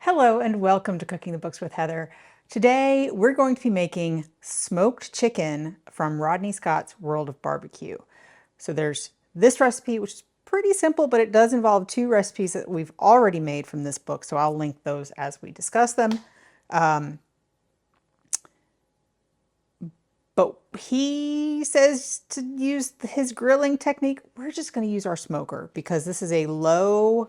Hello and welcome to Cooking the Books with Heather. Today we're going to be making smoked chicken from Rodney Scott's World of Barbecue. So there's this recipe, which is pretty simple, but it does involve two recipes that we've already made from this book, so I'll link those as we discuss them. But he says to use his grilling technique. We're just going to use our smoker because this is a low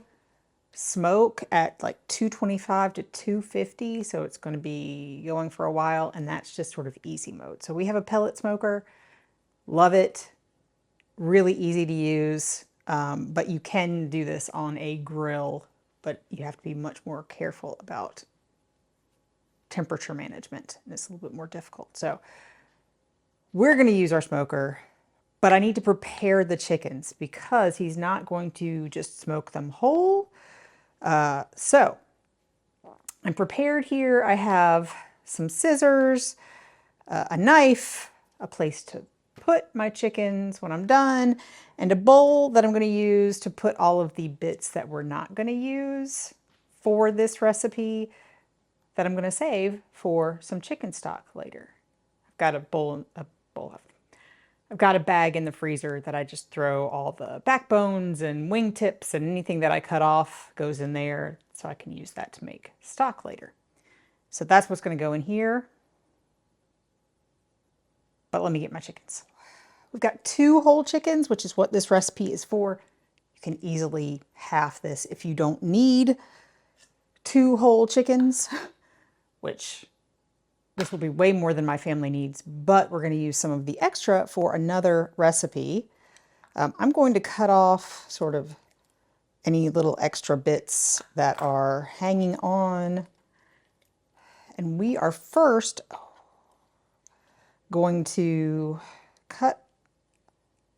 smoke at like 225 to 250, so it's going to be going for a while, and that's just sort of easy mode. So we have a pellet smoker. Love it. Really easy to use, but you can do this on a grill, but you have to be much more careful about temperature management, and it's a little bit more difficult. So we're going to use our smoker, but I need to prepare the chickens because he's not going to just smoke them whole. So I'm prepared here. I have some scissors, a knife, a place to put my chickens when I'm done, and a bowl that I'm going to use to put all of the bits that we're not going to use for this recipe that I'm going to save for some chicken stock later. I've got I've got a bag in the freezer that I just throw all the backbones and wing tips and anything that I cut off goes in there, so I can use that to make stock later. So that's what's going to go in here. But let me get my chickens. We've got 2 whole chickens, which is what this recipe is for. You can easily half this if you don't need 2 whole chickens, which this will be way more than my family needs, but we're going to use some of the extra for another recipe. I'm going to cut off sort of any little extra bits that are hanging on. And we are first going to cut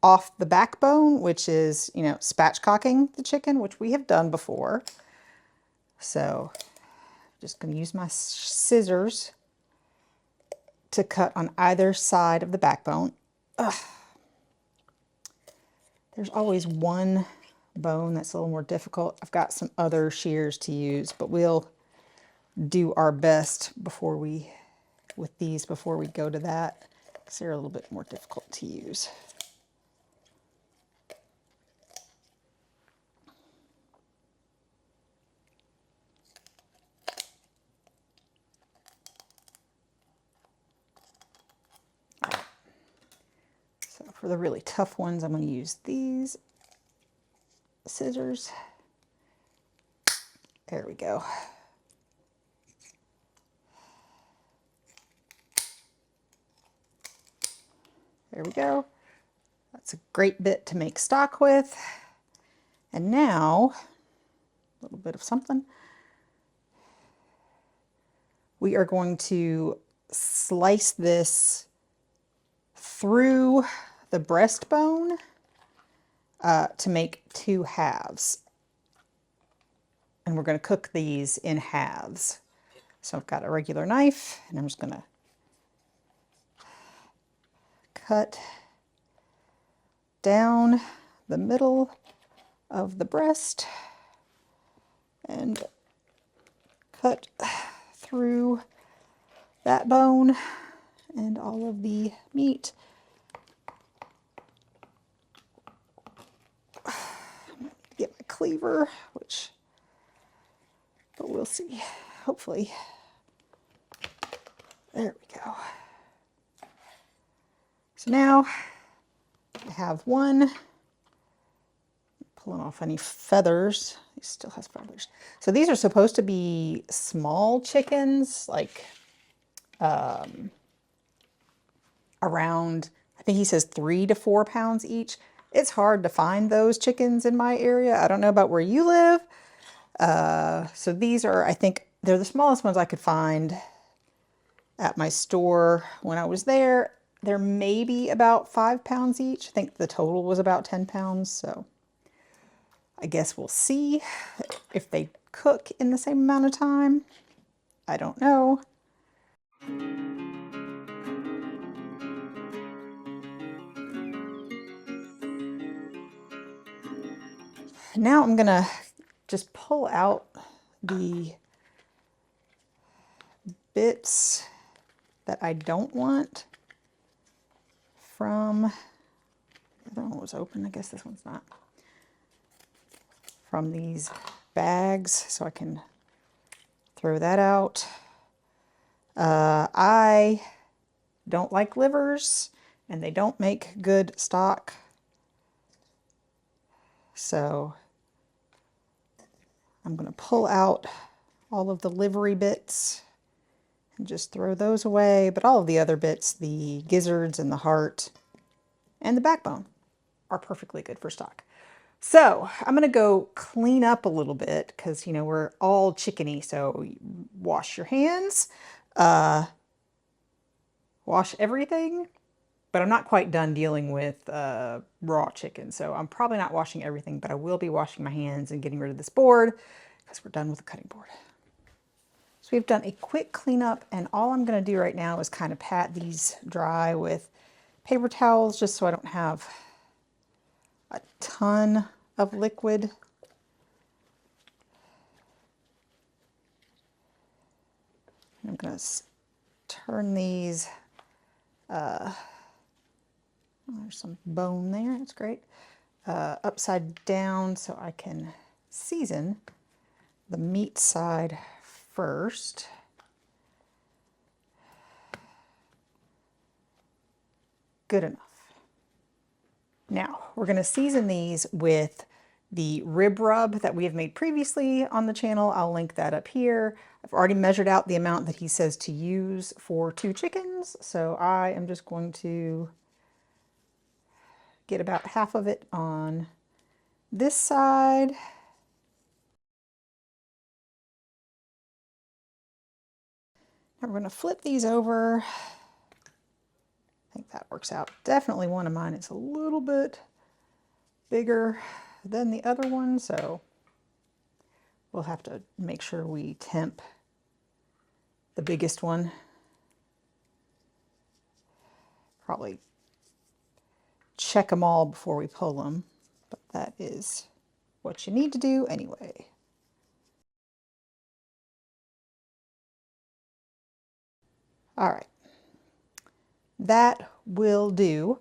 off the backbone, which is, spatchcocking the chicken, which we have done before. So I'm just going to use my scissors to cut on either side of the backbone. Ugh. There's always one bone that's a little more difficult. I've got some other shears to use, but we'll do our best with these before we go to that, because they're a little bit more difficult to use. So for the really tough ones, I'm going to use these scissors. There we go. There we go. That's a great bit to make stock with. And now, a little bit of something. We are going to slice this through the breastbone to make 2 halves. And we're going to cook these in halves. So I've got a regular knife, and I'm just going to cut down the middle of the breast and cut through that bone and all of the meat. I'm going to get my cleaver, but we'll see. Hopefully. There we go. So now I have one. Pulling off any feathers. He still has feathers. So these are supposed to be small chickens, like around, I think he says 3 to 4 pounds each. It's hard to find those chickens in my area. I don't know about where you live. So these are, I think, they're the smallest ones I could find at my store when I was there. They're maybe about 5 pounds each. I think the total was about 10 pounds, so I guess we'll see if they cook in the same amount of time. I don't know. Now I'm gonna just pull out the bits that I don't want from, the other one was open, I guess this one's not, from these bags, so I can throw that out. I don't like livers, and they don't make good stock. So I'm going to pull out all of the livery bits and just throw those away. But all of the other bits, the gizzards and the heart and the backbone, are perfectly good for stock. So I'm going to go clean up a little bit because, you know, we're all chickeny. So wash your hands, wash everything. But I'm not quite done dealing with raw chicken. So I'm probably not washing everything, but I will be washing my hands and getting rid of this board because we're done with the cutting board. So we've done a quick cleanup, and all I'm going to do right now is kind of pat these dry with paper towels just so I don't have a ton of liquid. I'm going to turn these, there's some bone there, that's great, upside down so I can season the meat side first. Good enough. Now, we're going to season these with the rib rub that we have made previously on the channel. I'll link that up here. I've already measured out the amount that he says to use for 2 chickens, so I am just going to get about half of it on this side. Now we're going to flip these over. I think that works out. Definitely one of mine is a little bit bigger than the other one, so we'll have to make sure we temp the biggest one. Probably check them all before we pull them, but that is what you need to do anyway. All right, that will do.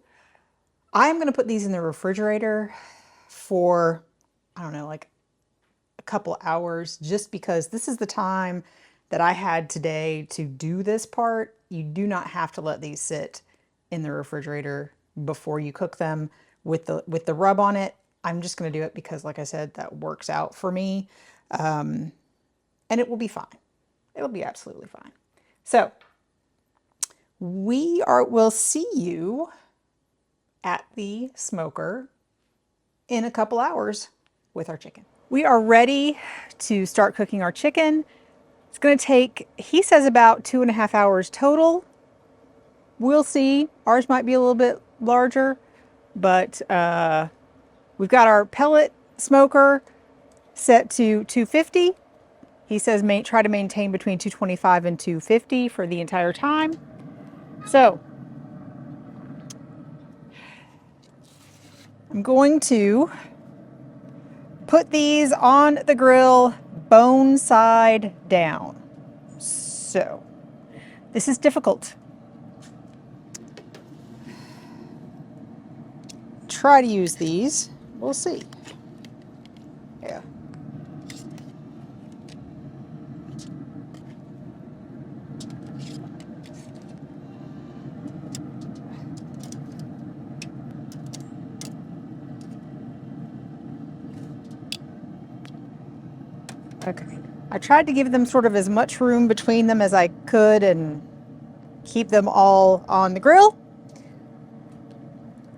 I'm going to put these in the refrigerator for, I don't know, like a couple hours, just because this is the time that I had today to do this part. You do not have to let these sit in the refrigerator before you cook them with the rub on it. I'm just going to do it because, like I said, that works out for me, and it will be fine. It'll be absolutely fine. So we'll see you at the smoker in a couple hours with our chicken. We are ready to start cooking our chicken. It's going to take, he says, about 2.5 hours total. We'll see. Ours might be a little bit larger, but we've got our pellet smoker set to 250. He says try to maintain between 225 and 250 for the entire time. So I'm going to put these on the grill bone side down. So this is difficult. Try to use these. We'll see. Yeah. Okay. I tried to give them sort of as much room between them as I could and keep them all on the grill.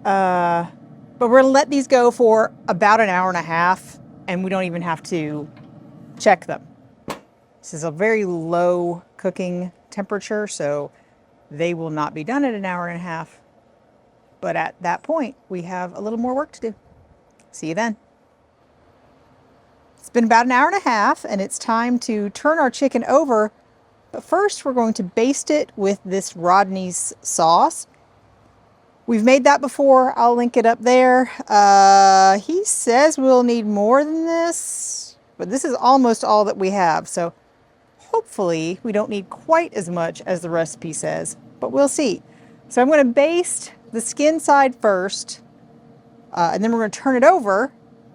But we're gonna let these go for about 1.5 hours, and we don't even have to check them. This is a very low cooking temperature, so they will not be done at 1.5 hours. But at that point, we have a little more work to do. See you then. It's been about 1.5 hours, and it's time to turn our chicken over. But first, we're going to baste it with this Rodney's sauce. We've made that before. I'll link it up there. He says we'll need more than this, but this is almost all that we have. So hopefully we don't need quite as much as the recipe says, but we'll see. So I'm going to baste the skin side first, and then we're going to turn it over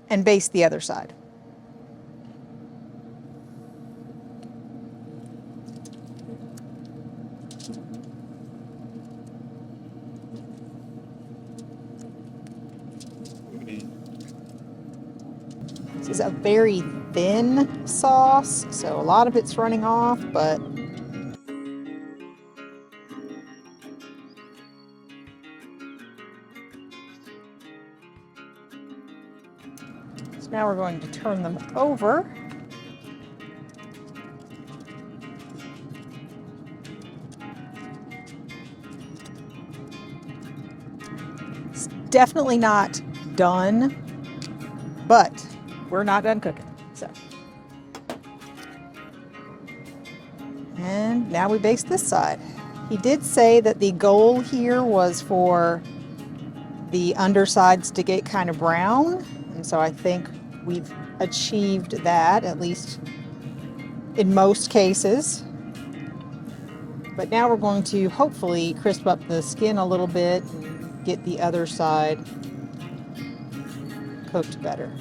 and baste the other side. This is a very thin sauce, so a lot of it's running off, but so now we're going to turn them over. It's definitely not done, but we're not done cooking, so. And now we baste this side. He did say that the goal here was for the undersides to get kind of brown, and so I think we've achieved that, at least in most cases. But now we're going to hopefully crisp up the skin a little bit and get the other side cooked better.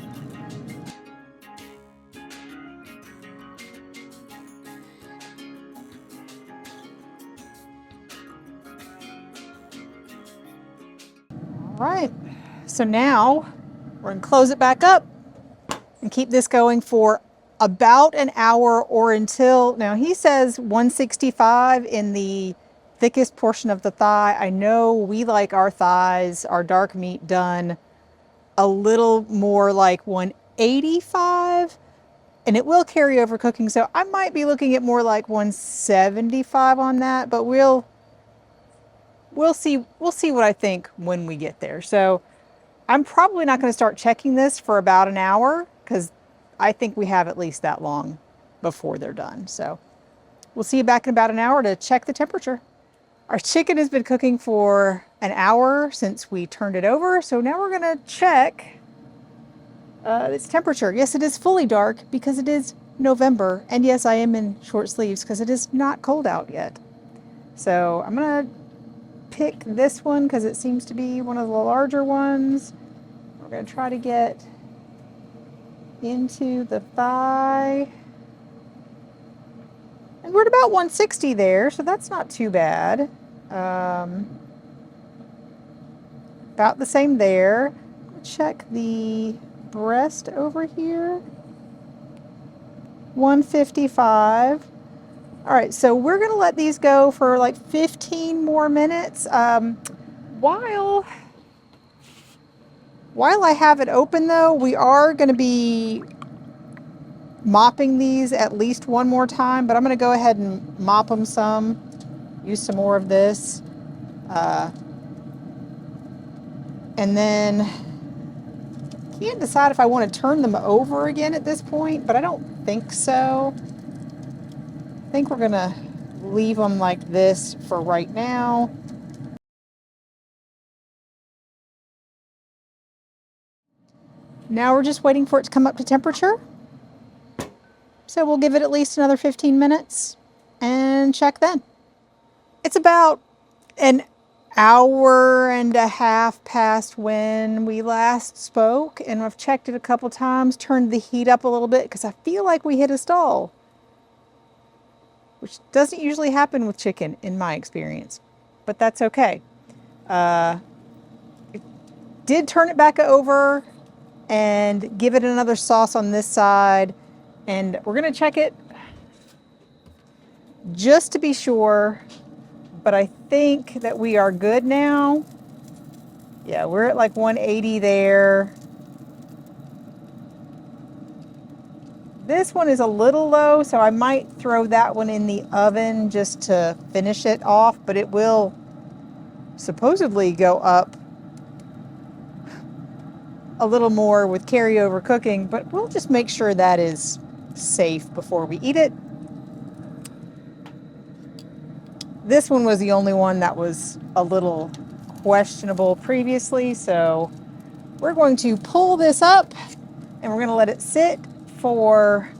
All right, so now we're going to close it back up and keep this going for about an hour, or until, now he says 165 in the thickest portion of the thigh. I know we like our thighs, our dark meat, done a little more like 185, and it will carry over cooking, so I might be looking at more like 175 on that, but we'll see what I think when we get there. So I'm probably not going to start checking this for about an hour, because I think we have at least that long before they're done. So we'll see you back in about an hour to check the temperature. Our chicken has been cooking for an hour since we turned it over, so now we're going to check its temperature. Yes, it is fully dark because it is November, and yes, I am in short sleeves because it is not cold out yet. So I'm going to pick this one because it seems to be one of the larger ones. We're going to try to get into the thigh, and we're at about 160 there, so that's not too bad. About the same there. Check the breast over here. 155. All right, so we're going to let these go for like 15 more minutes. While I have it open, though, we are going to be mopping these at least one more time, but I'm going to go ahead and mop them some, use some more of this. And then can't decide if I want to turn them over again at this point, but I don't think so. I think we're going to leave them like this for right now. Now we're just waiting for it to come up to temperature. So we'll give it at least another 15 minutes and check then. It's about an hour and a half past when we last spoke, and I've checked it a couple times, turned the heat up a little bit because I feel like we hit a stall, which doesn't usually happen with chicken in my experience, but that's okay. Did turn it back over and give it another sauce on this side, and we're going to check it just to be sure, but I think that we are good now. Yeah, we're at like 180 there. This one is a little low, so I might throw that one in the oven just to finish it off, but it will supposedly go up a little more with carryover cooking, but we'll just make sure that is safe before we eat it. This one was the only one that was a little questionable previously, so we're going to pull this up and we're going to let it sit for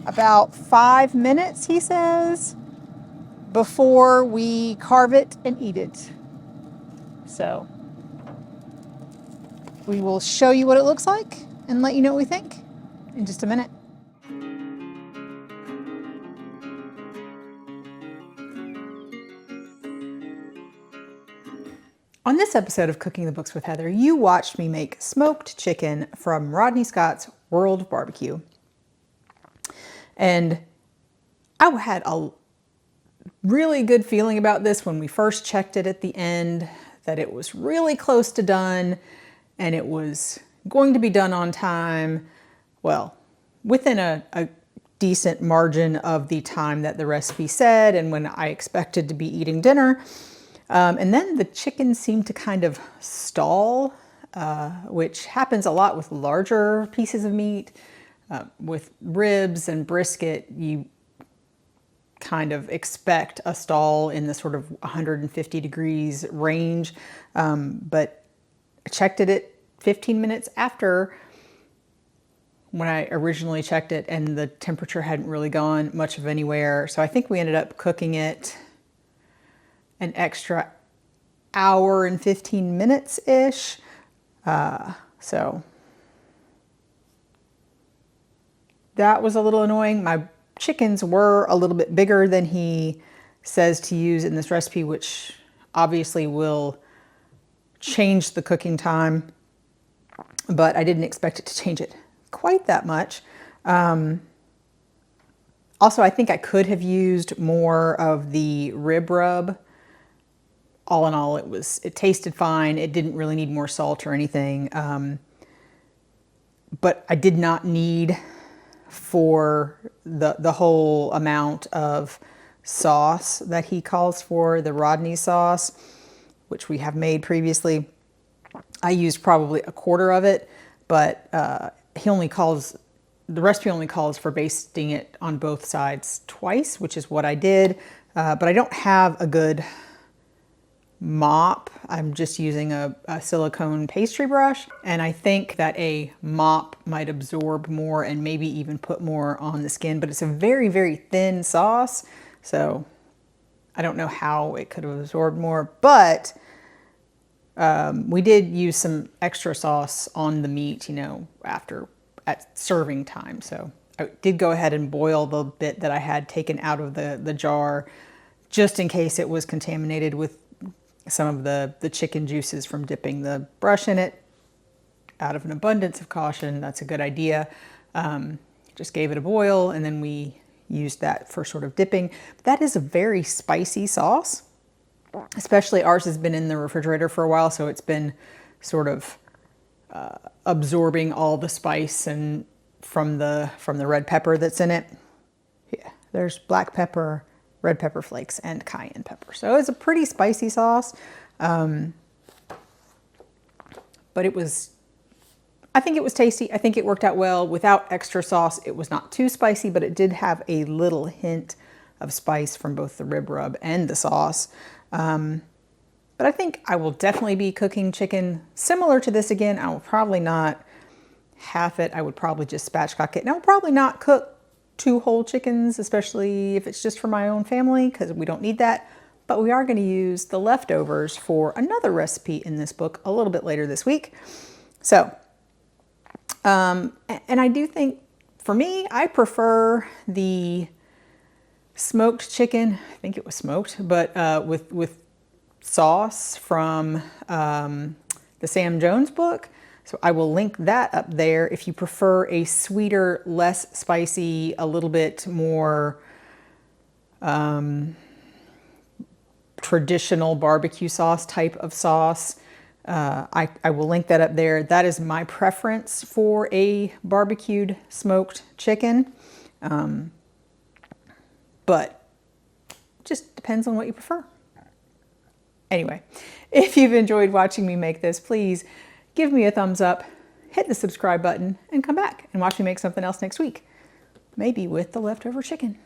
about 5 minutes, he says, before we carve it and eat it. So we will show you what it looks like and let you know what we think in just a minute. On this episode of Cooking the Books with Heather, you watched me make smoked chicken from Rodney Scott's World Barbecue. And I had a really good feeling about this when we first checked it at the end, that it was really close to done and it was going to be done on time. Well, within a decent margin of the time that the recipe said and when I expected to be eating dinner. And then the chicken seemed to kind of stall, which happens a lot with larger pieces of meat. With ribs and brisket, you kind of expect a stall in the sort of 150 degrees range. But I checked it at 15 minutes after when I originally checked it, and the temperature hadn't really gone much of anywhere. So I think we ended up cooking it an extra hour and 15 minutes-ish. So that was a little annoying. My chickens were a little bit bigger than he says to use in this recipe, which obviously will change the cooking time, but I didn't expect it to change it quite that much. Also, I think I could have used more of the rib rub. All in all, it tasted fine. It didn't really need more salt or anything. But I did not need for the whole amount of sauce that he calls for, the Rodney sauce, which we have made previously. I used probably a quarter of it, but the recipe only calls for basting it on both sides twice, which is what I did. But I don't have a good mop. I'm just using a silicone pastry brush, and I think that a mop might absorb more and maybe even put more on the skin, but it's a very, very thin sauce, so I don't know how it could have absorbed more, but we did use some extra sauce on the meat, at serving time. So I did go ahead and boil the bit that I had taken out of the jar, just in case it was contaminated with some of the chicken juices from dipping the brush in it. Out of an abundance of caution, that's a good idea. Just gave it a boil, and then we used that for sort of dipping. That is a very spicy sauce, especially ours has been in the refrigerator for a while, so it's been sort of absorbing all the spice and from the red pepper that's in it. Yeah, there's black pepper, red pepper flakes, and cayenne pepper. So it's a pretty spicy sauce. But I think it was tasty. I think it worked out well. Without extra sauce, it was not too spicy, but it did have a little hint of spice from both the rib rub and the sauce. But I think I will definitely be cooking chicken similar to this again. I will probably not half it. I would probably just spatchcock it. And I will probably not cook 2 whole chickens, especially if it's just for my own family, because we don't need that. But we are going to use the leftovers for another recipe in this book a little bit later this week. So, and I do think, for me, I prefer the smoked chicken. I think it was smoked, but with sauce from the Sam Jones book. So I will link that up there if you prefer a sweeter, less spicy, a little bit more traditional barbecue sauce type of sauce. I will link that up there. That is my preference for a barbecued smoked chicken. But just depends on what you prefer. Anyway, if you've enjoyed watching me make this, please give me a thumbs up, hit the subscribe button, and come back and watch me make something else next week. Maybe with the leftover chicken.